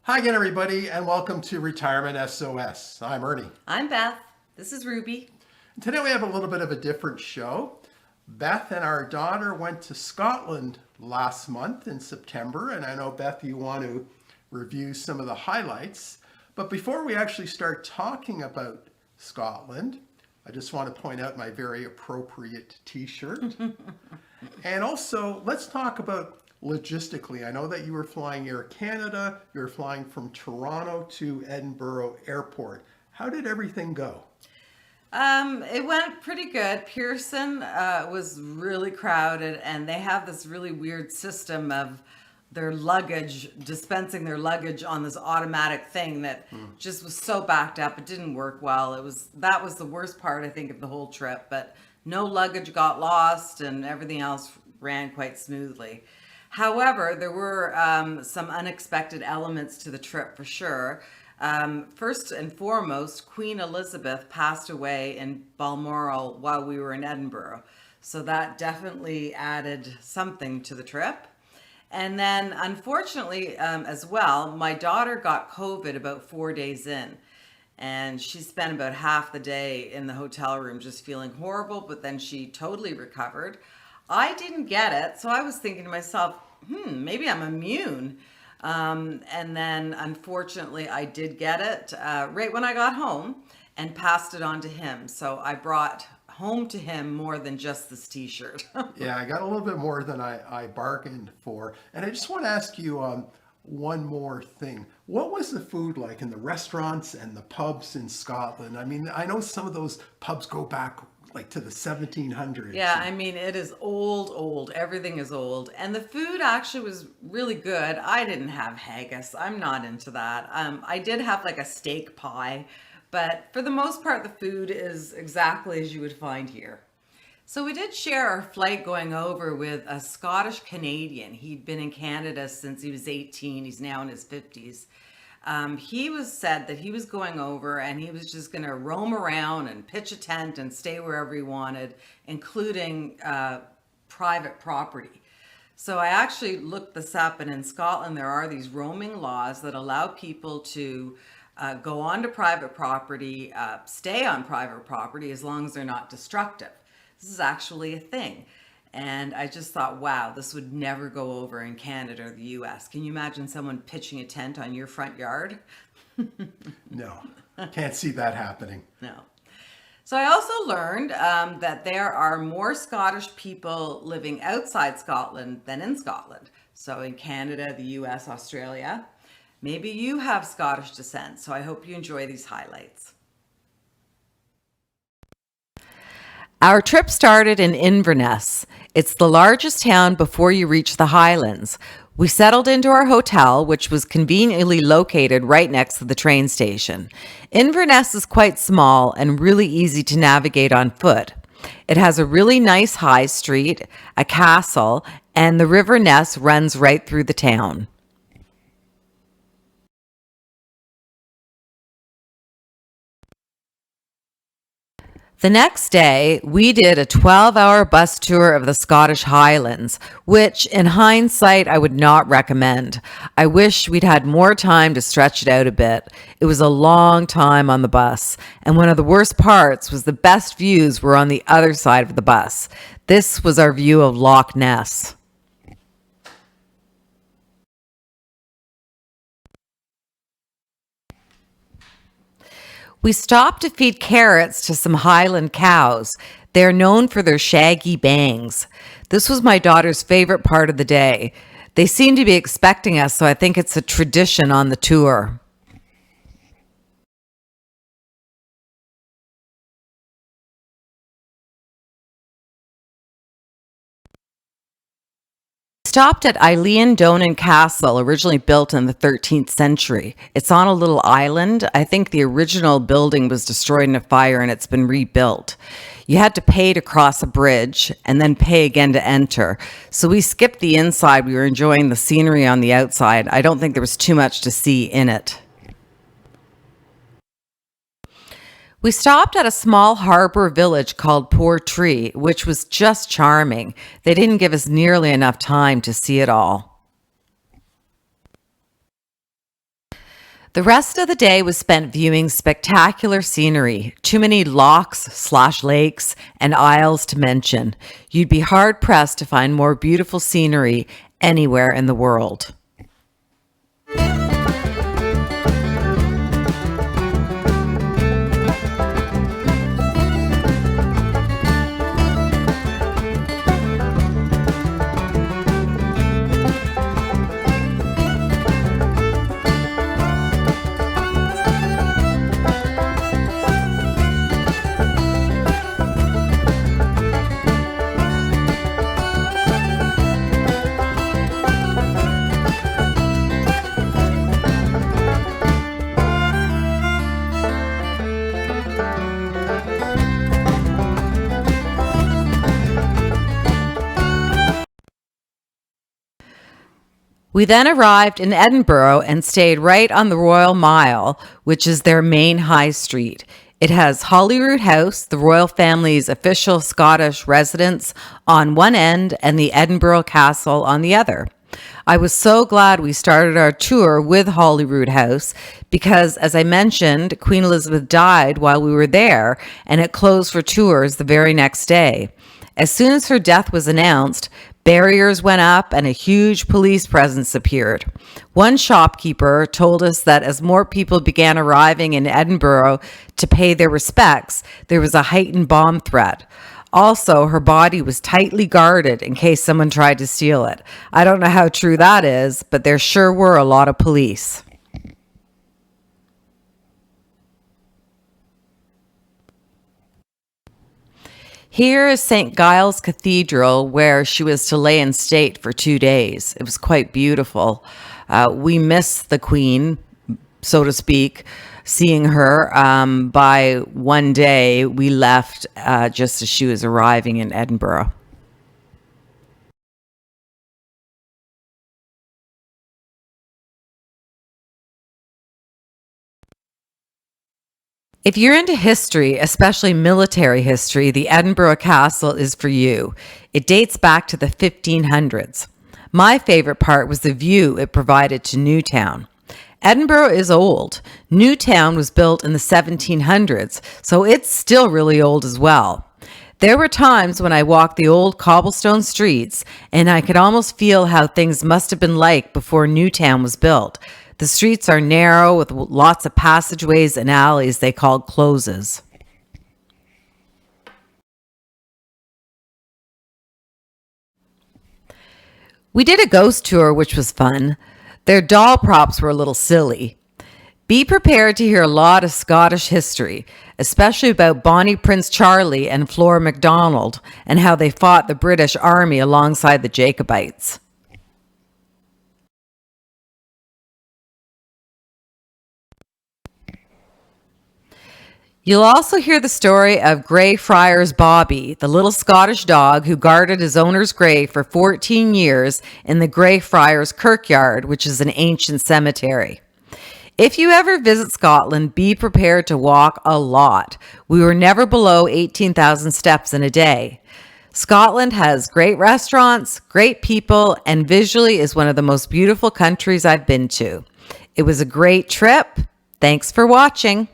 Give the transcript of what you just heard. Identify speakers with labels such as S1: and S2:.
S1: Hi again, everybody, and welcome to Retirement SOS. I'm Ernie.
S2: I'm Beth. This is Ruby.
S1: Today we have a little bit of a different show. Beth and our daughter went to Scotland last month in September, and I know, Beth, you want to review some of the highlights. But before we actually start talking about Scotland, I just want to point out my very appropriate t-shirt. And also, let's talk about logistically. I know that you were flying Air Canada, you were flying from Toronto to Edinburgh Airport. How did everything go?
S2: It went pretty good. Pearson was really crowded, and they have this really weird system of their luggage, dispensing their luggage on this automatic thing that just was so backed up. It didn't work well. That was the worst part, I think, of the whole trip. But no luggage got lost, and everything else ran quite smoothly. However, there were some unexpected elements to the trip for sure. First and foremost, Queen Elizabeth passed away in Balmoral while we were in Edinburgh. So that definitely added something to the trip. And then, unfortunately, as well, my daughter got COVID about 4 days in. And she spent about half the day in the hotel room just feeling horrible, but then she totally recovered. I didn't get it, so I was thinking to myself, maybe I'm immune. And then, unfortunately, I did get it right when I got home and passed it on to him. So I brought home to him more than just this t-shirt.
S1: Yeah, I got a little bit more than I bargained for. And I just want to ask you one more thing. What was the food like in the restaurants and the pubs in Scotland? I mean, I know some of those pubs go back like to the 1700s.
S2: Yeah, I mean, it is old. Everything is old. And the food actually was really good. I didn't have haggis. I'm not into that. I did have like a steak pie, but for the most part, the food is exactly as you would find here. So we did share our flight going over with a Scottish Canadian. He'd been in Canada since he was 18. He's now in his 50s. He was said that he was going over and he was just going to roam around and pitch a tent and stay wherever he wanted, including private property. So I actually looked this up, and in Scotland there are these roaming laws that allow people to go onto private property, stay on private property as long as they're not destructive. This is actually a thing. And I just thought, wow, this would never go over in Canada or the US. Can you imagine someone pitching a tent on your front yard?
S1: No, can't see that happening.
S2: No. So I also learned that there are more Scottish people living outside Scotland than in Scotland. So in Canada, the US, Australia. Maybe you have Scottish descent, so I hope you enjoy these highlights. Our trip started in Inverness. It's the largest town before you reach the Highlands. We settled into our hotel, which was conveniently located right next to the train station. Inverness is quite small and really easy to navigate on foot. It has a really nice high street, a castle, and the River Ness runs right through the town. The next day, we did a 12-hour bus tour of the Scottish Highlands, which, in hindsight, I would not recommend. I wish we'd had more time to stretch it out a bit. It was a long time on the bus, and one of the worst parts was the best views were on the other side of the bus. This was our view of Loch Ness. We stopped to feed carrots to some Highland cows. They're known for their shaggy bangs. This was my daughter's favorite part of the day. They seem to be expecting us, so I think it's a tradition on the tour. Stopped at Eilean Donan Castle, originally built in the 13th century. It's on a little island. I think the original building was destroyed in a fire and it's been rebuilt. You had to pay to cross a bridge and then pay again to enter. So we skipped the inside. We were enjoying the scenery on the outside. I don't think there was too much to see in it. We stopped at a small harbor village called Portree, which was just charming. They didn't give us nearly enough time to see it all. The rest of the day was spent viewing spectacular scenery, too many lochs/lakes and isles to mention. You'd be hard pressed to find more beautiful scenery anywhere in the world. We then arrived in Edinburgh and stayed right on the Royal Mile, which is their main high street. It has Holyrood House, the royal family's official Scottish residence, on one end and the Edinburgh Castle on the other. I was so glad we started our tour with Holyrood House because, as I mentioned, Queen Elizabeth died while we were there and it closed for tours the very next day. As soon as her death was announced, barriers went up and a huge police presence appeared. One shopkeeper told us that as more people began arriving in Edinburgh to pay their respects, there was a heightened bomb threat. Also, her body was tightly guarded in case someone tried to steal it. I don't know how true that is, but there sure were a lot of police. Here is St. Giles Cathedral, where she was to lay in state for 2 days. It was quite beautiful. We missed the Queen, so to speak, seeing her. By one day, we left just as she was arriving in Edinburgh. If you're into history, especially military history, the Edinburgh Castle is for you. It dates back to the 1500s. My favorite part was the view it provided to Newtown. Edinburgh is old. Newtown was built in the 1700s, so it's still really old as well. There were times when I walked the old cobblestone streets and I could almost feel how things must have been like before Newtown was built. The streets are narrow with lots of passageways and alleys they called closes. We did a ghost tour, which was fun. Their doll props were a little silly. Be prepared to hear a lot of Scottish history, especially about Bonnie Prince Charlie and Flora MacDonald and how they fought the British Army alongside the Jacobites. You'll also hear the story of Greyfriars Bobby, the little Scottish dog who guarded his owner's grave for 14 years in the Greyfriars Kirkyard, which is an ancient cemetery. If you ever visit Scotland, be prepared to walk a lot. We were never below 18,000 steps in a day. Scotland has great restaurants, great people, and visually is one of the most beautiful countries I've been to. It was a great trip. Thanks for watching.